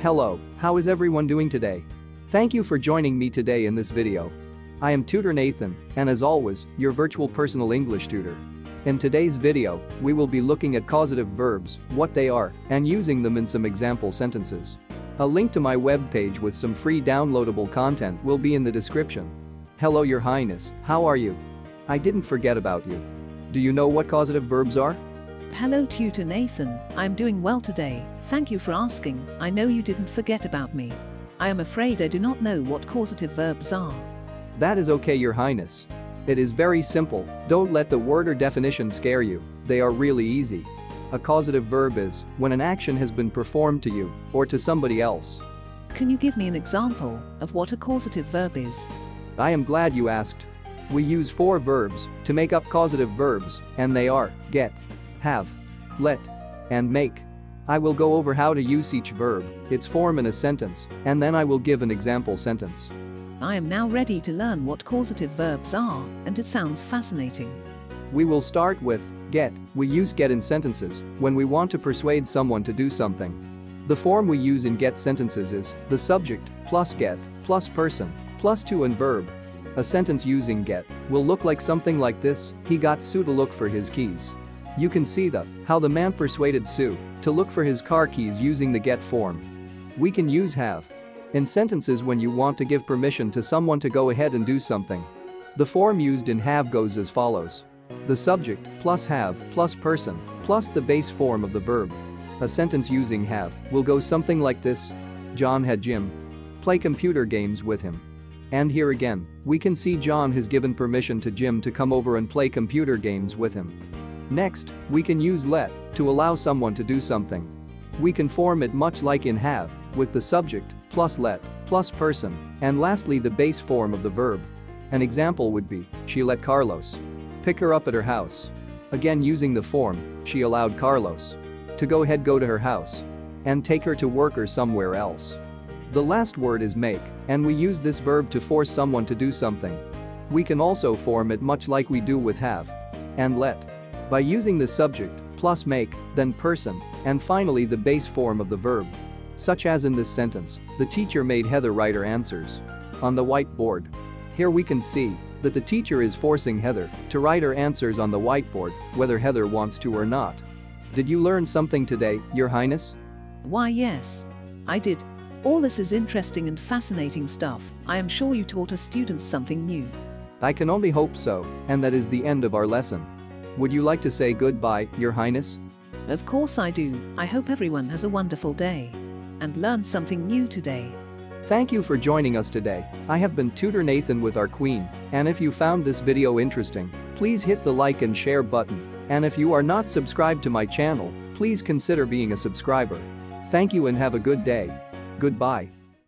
Hello, how is everyone doing today? Thank you for joining me today in this video. I am Tutor Nathan, and as always, your virtual personal English tutor. In today's video, we will be looking at causative verbs, what they are, and using them in some example sentences. A link to my webpage with some free downloadable content will be in the description. Hello, Your Highness, how are you? I didn't forget about you. Do you know what causative verbs are? Hello Tutor Nathan, I'm doing well today, thank you for asking. I know you didn't forget about me. I am afraid I do not know what causative verbs are. That is okay, Your Highness. It is very simple, don't let the word or definition scare you, they are really easy. A causative verb is when an action has been performed to you or to somebody else. Can you give me an example of what a causative verb is? I am glad you asked. We use 4 verbs to make up causative verbs, and they are get, have, let, and make. I will go over how to use each verb, its form in a sentence, and then I will give an example sentence. I am now ready to learn what causative verbs are, and it sounds fascinating. We will start with get. We use get in sentences when we want to persuade someone to do something. The form we use in get sentences is the subject plus get plus person plus to and verb. A sentence using get will look like something like this: he got Sue to look for his keys. You can see how the man persuaded Sue to look for his car keys using the get form. We can use have in sentences when you want to give permission to someone to go ahead and do something. The form used in have goes as follows: the subject plus have plus person plus the base form of the verb. A sentence using have will go something like this: John had Jim play computer games with him. And here again, we can see John has given permission to Jim to come over and play computer games with him. Next, we can use let to allow someone to do something. We can form it much like in have, with the subject plus let plus person, and lastly the base form of the verb. An example would be, she let Carlos pick her up at her house. Again, using the form, she allowed Carlos to go to her house and take her to work or somewhere else. The last word is make, and we use this verb to force someone to do something. We can also form it much like we do with have and let, by using the subject plus make, then person, and finally the base form of the verb. Such as in this sentence, the teacher made Heather write her answers on the whiteboard. Here we can see that the teacher is forcing Heather to write her answers on the whiteboard, whether Heather wants to or not. Did you learn something today, Your Highness? Why yes, I did. All this is interesting and fascinating stuff. I am sure you taught our students something new. I can only hope so, and that is the end of our lesson. Would you like to say goodbye, Your Highness? Of course I do. I hope everyone has a wonderful day and learned something new today. Thank you for joining us today. I have been Tutor Nathan with our Queen, and if you found this video interesting, please hit the like and share button, and if you are not subscribed to my channel, please consider being a subscriber. Thank you and have a good day. Goodbye.